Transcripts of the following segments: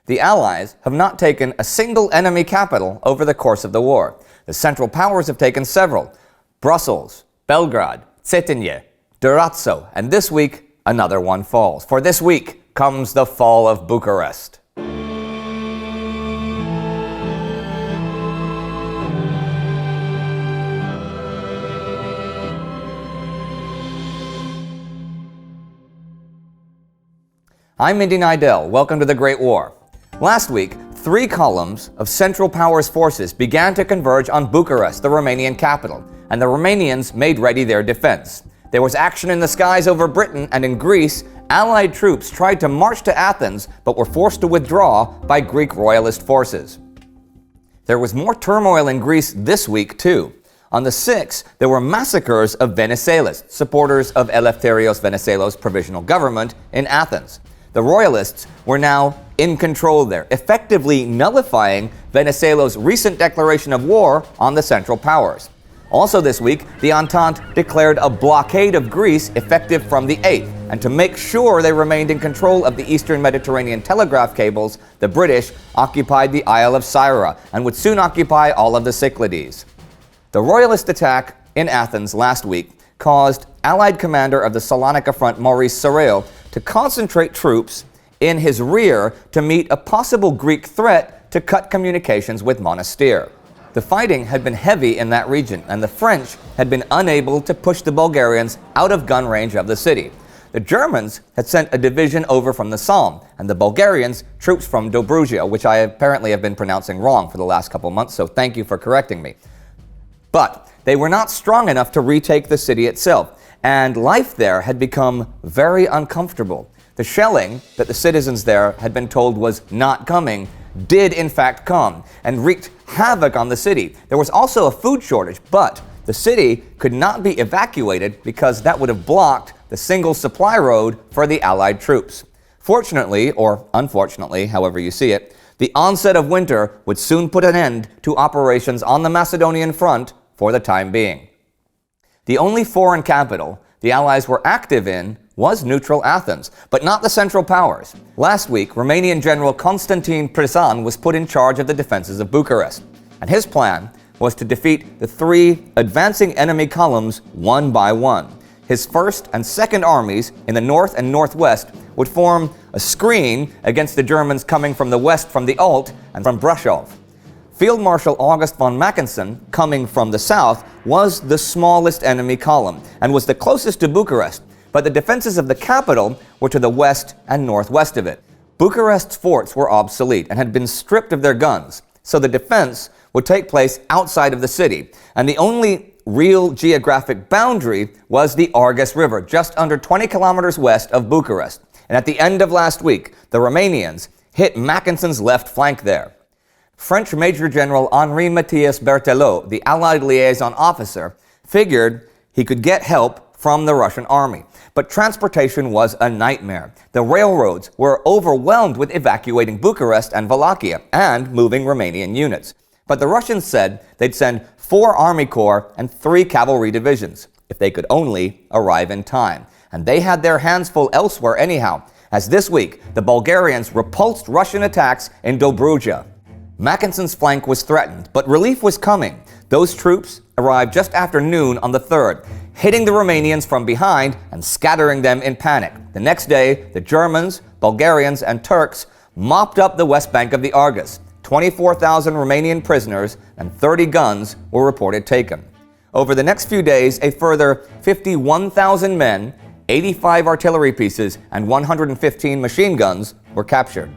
The Allies have not taken a single enemy capital over the course of the war. The Central Powers have taken several: Brussels, Belgrade, Cetinje, Durazzo, and this week another one falls. For this week comes the fall of Bucharest. I'm Indy Nidell. Welcome to the Great War. Last week, 3 columns of Central Powers forces began to converge on Bucharest, the Romanian capital, and the Romanians made ready their defense. There was action in the skies over Britain, and in Greece, Allied troops tried to march to Athens but were forced to withdraw by Greek royalist forces. There was more turmoil in Greece this week, too. On the 6th, there were massacres of Venizelos, supporters of Eleftherios Venizelos' provisional government in Athens. The royalists were now in control there, effectively nullifying Venizelos' recent declaration of war on the Central Powers. Also this week, the Entente declared a blockade of Greece effective from the 8th, and to make sure they remained in control of the Eastern Mediterranean telegraph cables, the British occupied the Isle of Syra and would soon occupy all of the Cyclades. The royalist attack in Athens last week caused Allied commander of the Salonika front, Maurice Sarrail, to concentrate troops in his rear to meet a possible Greek threat to cut communications with Monastir. The fighting had been heavy in that region, and the French had been unable to push the Bulgarians out of gun range of the city. The Germans had sent a division over from the Somme, and the Bulgarians troops from Dobruja, which I apparently have been pronouncing wrong for the last couple months, so thank you for correcting me. But they were not strong enough to retake the city itself, and life there had become very uncomfortable. The shelling that the citizens there had been told was not coming did in fact come, and wreaked havoc on the city. There was also a food shortage, but the city could not be evacuated because that would have blocked the single supply road for the Allied troops. Fortunately, or unfortunately, however you see it, the onset of winter would soon put an end to operations on the Macedonian front for the time being. The only foreign capital the Allies were active in was neutral Athens, but not the Central Powers. Last week, Romanian General Constantin Prisan was put in charge of the defenses of Bucharest, and his plan was to defeat the 3 advancing enemy columns one by one. His 1st and 2nd armies in the north and northwest would form a screen against the Germans coming from the west from the Holt and from Brasov. Field Marshal August von Mackensen, coming from the south, was the smallest enemy column and was the closest to Bucharest, but the defenses of the capital were to the west and northwest of it. Bucharest's forts were obsolete and had been stripped of their guns, so the defense would take place outside of the city, and the only real geographic boundary was the Argus River, just under 20 kilometers west of Bucharest. And at the end of last week, the Romanians hit Mackensen's left flank there. French Major General Henri Mathias Berthelot, the Allied liaison officer, figured he could get help from the Russian army. But transportation was a nightmare. The railroads were overwhelmed with evacuating Bucharest and Wallachia and moving Romanian units. But the Russians said they'd send 4 army corps and 3 cavalry divisions, if they could only arrive in time. And they had their hands full elsewhere anyhow, as this week the Bulgarians repulsed Russian attacks in Dobruja. Mackensen's flank was threatened, but relief was coming. Those troops arrived just after noon on the 3rd, hitting the Romanians from behind and scattering them in panic. The next day, the Germans, Bulgarians, and Turks mopped up the west bank of the Argus. 24,000 Romanian prisoners and 30 guns were reported taken. Over the next few days, a further 51,000 men, 85 artillery pieces, and 115 machine guns were captured.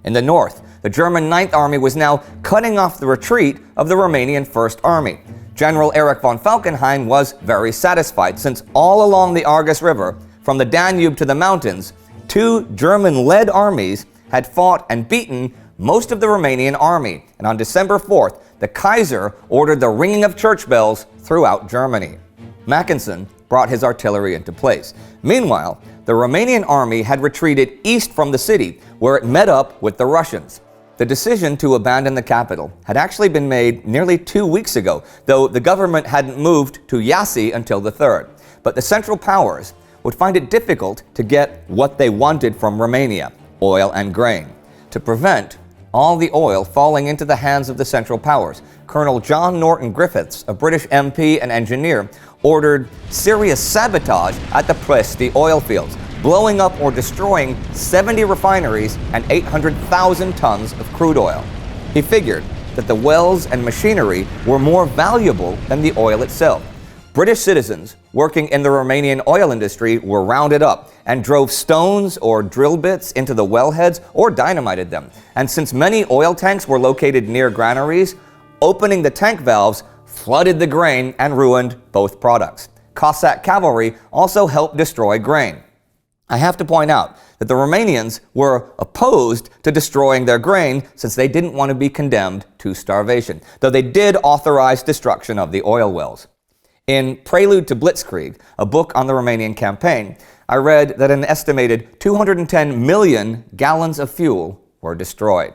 In the north, the German 9th Army was now cutting off the retreat of the Romanian 1st Army. General Erich von Falkenhayn was very satisfied, since all along the Argus River, from the Danube to the mountains, 2 German-led armies had fought and beaten most of the Romanian army, and on December 4th, the Kaiser ordered the ringing of church bells throughout Germany. Mackensen brought his artillery into place. Meanwhile, the Romanian army had retreated east from the city, where it met up with the Russians. The decision to abandon the capital had actually been made nearly 2 weeks ago, though the government hadn't moved to Iași until the 3rd. But the Central Powers would find it difficult to get what they wanted from Romania, oil and grain. to prevent all the oil falling into the hands of the Central Powers, Colonel John Norton Griffiths, a British MP and engineer, ordered serious sabotage at the Presti oil fields, blowing up or destroying 70 refineries and 800,000 tons of crude oil. He figured that the wells and machinery were more valuable than the oil itself. British citizens working in the Romanian oil industry were rounded up and drove stones or drill bits into the wellheads or dynamited them. And since many oil tanks were located near granaries, opening the tank valves flooded the grain and ruined both products. Cossack cavalry also helped destroy grain. I have to point out that the Romanians were opposed to destroying their grain since they didn't want to be condemned to starvation, though they did authorize destruction of the oil wells. In Prelude to Blitzkrieg, a book on the Romanian campaign, I read that an estimated 210 million gallons of fuel were destroyed.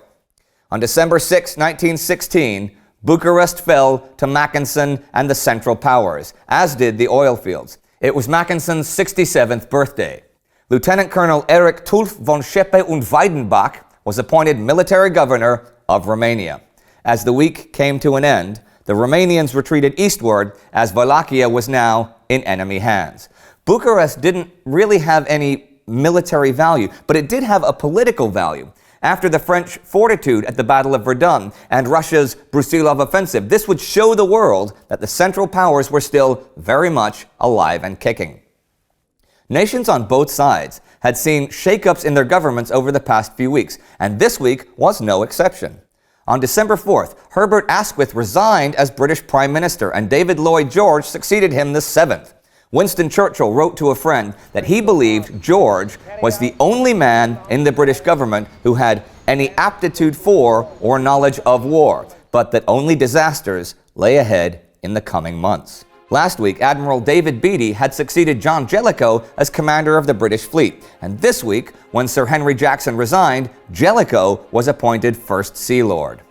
On December 6, 1916, Bucharest fell to Mackensen and the Central Powers, as did the oil fields. It was Mackensen's 67th birthday. Lieutenant Colonel Erich Tulf von Scheppe und Weidenbach was appointed military governor of Romania. As the week came to an end, the Romanians retreated eastward as Wallachia was now in enemy hands. Bucharest didn't really have any military value, but it did have a political value. After the French fortitude at the Battle of Verdun and Russia's Brusilov offensive, this would show the world that the Central Powers were still very much alive and kicking. Nations on both sides had seen shakeups in their governments over the past few weeks, and this week was no exception. On December 4th, Herbert Asquith resigned as British Prime Minister, and David Lloyd George succeeded him the 7th. Winston Churchill wrote to a friend that he believed George was the only man in the British government who had any aptitude for or knowledge of war, but that only disasters lay ahead in the coming months. Last week, Admiral David Beatty had succeeded John Jellicoe as commander of the British fleet. And this week, when Sir Henry Jackson resigned, Jellicoe was appointed First Sea Lord.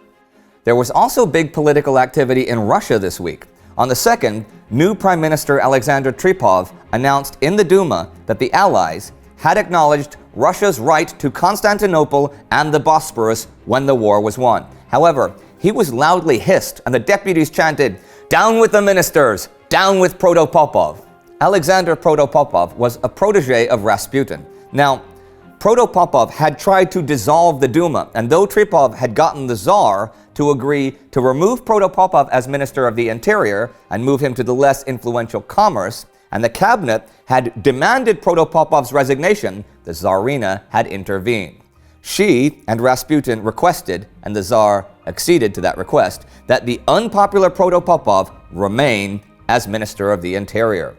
There was also big political activity in Russia this week. On the 2nd, new Prime Minister Alexander Tripov announced in the Duma that the Allies had acknowledged Russia's right to Constantinople and the Bosporus when the war was won. However, he was loudly hissed and the deputies chanted, "Down with the ministers! Down with Protopopov!" Alexander Protopopov was a protege of Rasputin. Now, Protopopov had tried to dissolve the Duma, and though Tripov had gotten the Tsar to agree to remove Protopopov as Minister of the Interior and move him to the less influential Commerce, and the cabinet had demanded Protopopov's resignation, the Tsarina had intervened. She and Rasputin requested, and the Tsar acceded to that request, that the unpopular Protopopov remain as Minister of the Interior.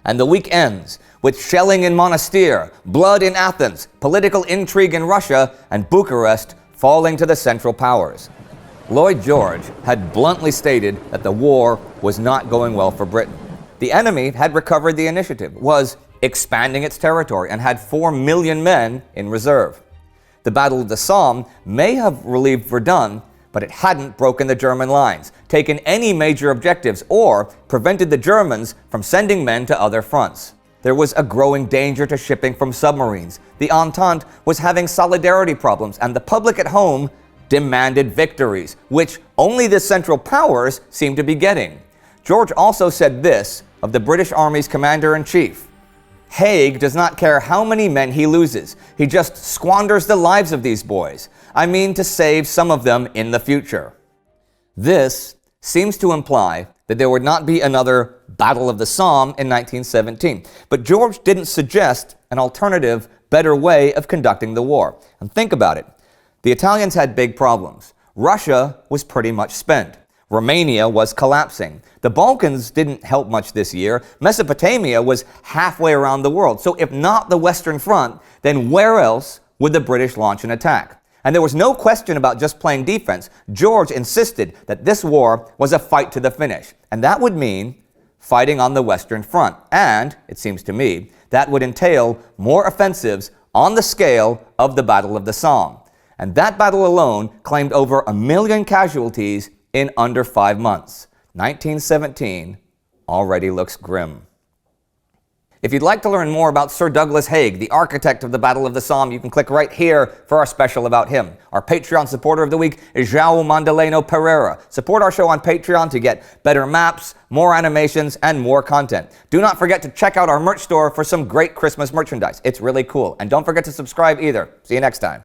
And the week ends with shelling in Monastir, blood in Athens, political intrigue in Russia, and Bucharest falling to the Central Powers. Lloyd George had bluntly stated that the war was not going well for Britain. The enemy had recovered the initiative, was expanding its territory, and had 4 million men in reserve. The Battle of the Somme may have relieved Verdun, but it hadn't broken the German lines, taken any major objectives, or prevented the Germans from sending men to other fronts. There was a growing danger to shipping from submarines. The Entente was having solidarity problems, and the public at home demanded victories, which only the Central Powers seemed to be getting. George also said this of the British Army's Commander-in-Chief: "Haig does not care how many men he loses. He just squanders the lives of these boys. I mean to save some of them in the future." This seems to imply that there would not be another Battle of the Somme in 1917. But George didn't suggest an alternative, better way of conducting the war. And think about it. The Italians had big problems. Russia was pretty much spent. Romania was collapsing. The Balkans didn't help much this year. Mesopotamia was halfway around the world. So if not the Western Front, then where else would the British launch an attack? And there was no question about just playing defense. George insisted that this war was a fight to the finish. And that would mean fighting on the Western Front. And, it seems to me, that would entail more offensives on the scale of the Battle of the Somme. And that battle alone claimed over 1 million casualties in under 5 months. 1917 already looks grim. If you'd like to learn more about Sir Douglas Haig, the architect of the Battle of the Somme, you can click right here for our special about him. Our Patreon supporter of the week is João Mandaleno Pereira. Support our show on Patreon to get better maps, more animations, and more content. Do not forget to check out our merch store for some great Christmas merchandise. It's really cool. And don't forget to subscribe either. See you next time.